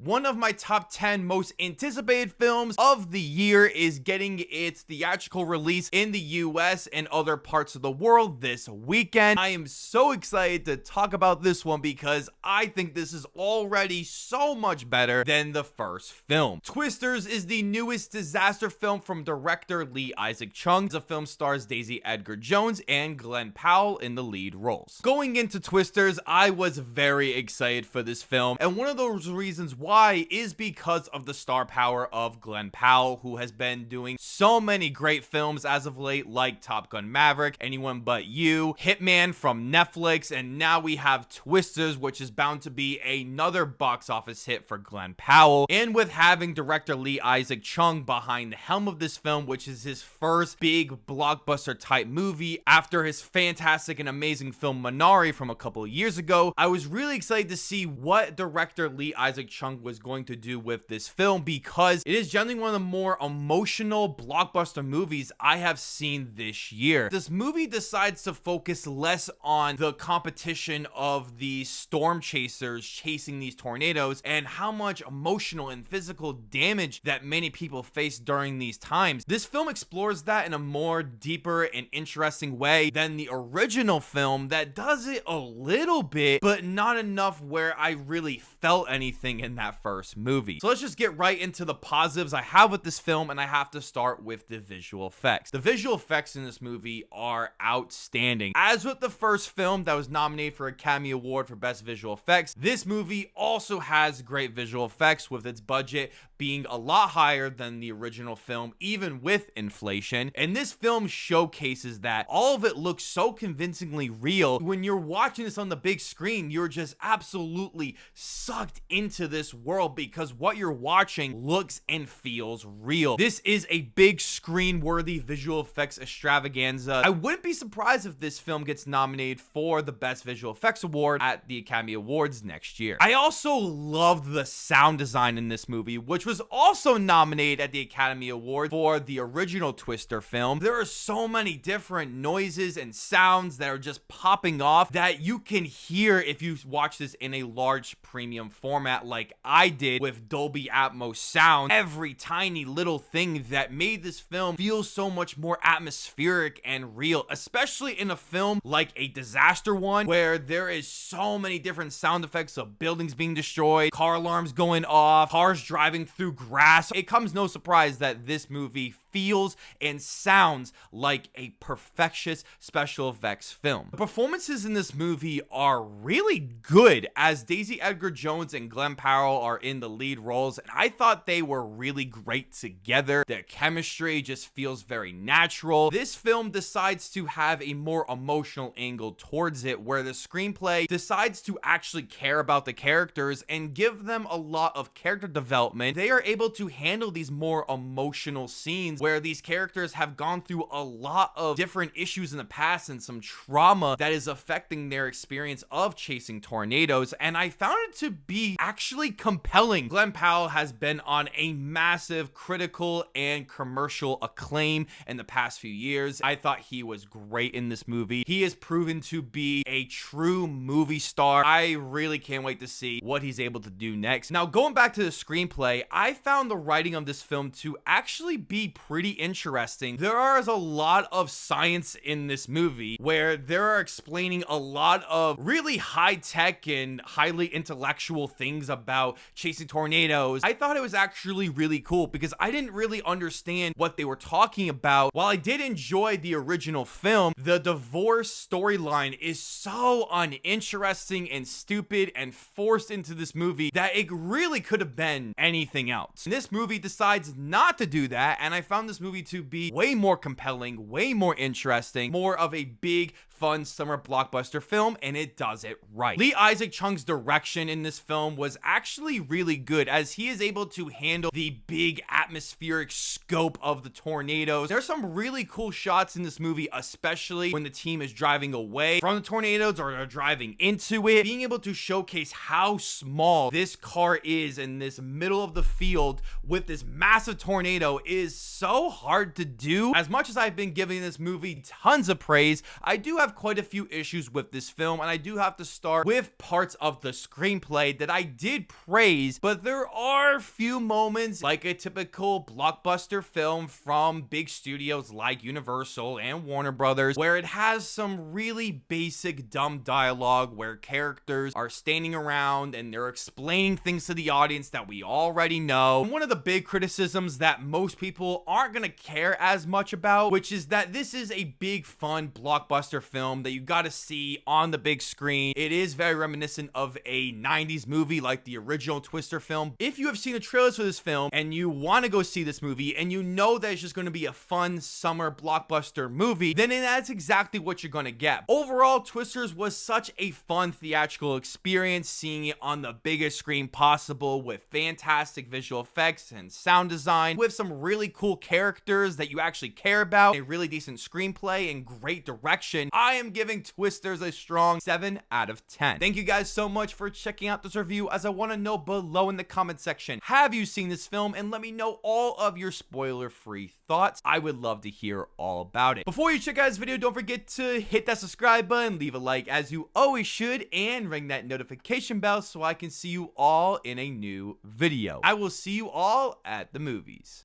one of my top 10 most anticipated films of the year is getting its theatrical release in the US and other parts of the world this weekend. I am so excited to talk about this one because I think this is already so much better than the first film. Twisters is the newest disaster film from director Lee Isaac Chung. The film stars Daisy Edgar-Jones and Glen Powell in the lead roles. Going into Twisters, I was very excited for this film, and one of those reasons why is because of the star power of Glen Powell, who has been doing so many great films as of late, like Top Gun Maverick, Anyone But You, Hitman from Netflix, and now we have Twisters, which is bound to be another box office hit for Glen Powell. And with having director Lee Isaac Chung behind the helm of this film, which is his first big blockbuster type movie after his fantastic and amazing film Minari from a couple of years ago, I was really excited to see what director Lee Isaac Chung was going to do with this film, because it is generally one of the more emotional blockbuster movies I have seen this year. This movie decides to focus less on the competition of the storm chasers chasing these tornadoes and how much emotional and physical damage that many people face during these times. This film explores that in a more deeper and interesting way than the original film that does it a little bit, but not enough where I really felt anything in that first movie. So let's just get right into the positives I have with this film, and I have to start with the visual effects. The visual effects in this movie are outstanding. As with the first film that was nominated for an Academy Award for Best Visual Effects, this movie also has great visual effects, with its budget being a lot higher than the original film, even with inflation. And this film showcases that. All of it looks so convincingly real. When you're watching this on the big screen, you're just absolutely sucked into this world because what you're watching looks and feels real. This is a big screen worthy visual effects extravaganza. I wouldn't be surprised if this film gets nominated for the Best Visual Effects Award at the Academy Awards next year. I also loved the sound design in this movie, which was also nominated at the Academy Award for the original Twister film. There are so many different noises and sounds that are just popping off that you can hear if you watch this in a large premium format like I did with Dolby Atmos sound. Every tiny little thing that made this film feel so much more atmospheric and real, especially in a film like a disaster one where there is so many different sound effects of buildings being destroyed, car alarms going off, cars driving through grass. It comes no surprise that this movie feels and sounds like a perfectious special effects film. The performances in this movie are really good, as Daisy Edgar-Jones and Glen Powell are in the lead roles, and I thought they were really great together. Their chemistry just feels very natural. This film decides to have a more emotional angle towards it, where the screenplay decides to actually care about the characters and give them a lot of character development. They are able to handle these more emotional scenes where these characters have gone through a lot of different issues in the past and some trauma that is affecting their experience of chasing tornadoes, and I found it to be actually compelling. Glen Powell has been on a massive critical and commercial acclaim in the past few years. I thought he was great in this movie. He has proven to be a true movie star. I really can't wait to see what he's able to do next. Now, going back to the screenplay, I found the writing of this film to actually be pretty interesting. There is a lot of science in this movie where they're explaining a lot of really high-tech and highly intellectual things about chasing tornadoes. I thought it was actually really cool because I didn't really understand what they were talking about. While I did enjoy the original film, the divorce storyline is so uninteresting and stupid and forced into this movie that it really could have been anything else. And this movie decides not to do that, and I found this movie to be way more compelling, way more interesting, more of a big, fun summer blockbuster film, and it does it right. Lee Isaac Chung's direction in this film was actually really good, as he is able to handle the big atmospheric scope of the tornadoes. There's some really cool shots in this movie, especially when the team is driving away from the tornadoes or are driving into it. Being able to showcase how small this car is in this middle of the field with this massive tornado is so hard to do. As much as I've been giving this movie tons of praise, I do have have quite a few issues with this film, and I do have to start with parts of the screenplay that I did praise, but there are a few moments, like a typical blockbuster film from big studios like Universal and Warner Brothers, where it has some really basic dumb dialogue where characters are standing around and they're explaining things to the audience that we already know. And one of the big criticisms that most people aren't gonna care as much about, which is that this is a big fun blockbuster film that you gotta see on the big screen. It is very reminiscent of a 90s movie like the original Twister film. If you have seen the trailers for this film and you want to go see this movie and you know that it's just going to be a fun summer blockbuster movie, then that's exactly what you're going to get. Overall, Twisters was such a fun theatrical experience, seeing it on the biggest screen possible with fantastic visual effects and sound design, with some really cool characters that you actually care about, a really decent screenplay and great direction. I am giving Twisters a strong 7 out of 10. Thank you guys so much for checking out this review, as I want to know below in the comment section, have you seen this film? And let me know all of your spoiler-free thoughts. I would love to hear all about it. Before you check out this video, don't forget to hit that subscribe button, leave a like as you always should, and ring that notification bell so I can see you all in a new video. I will see you all at the movies.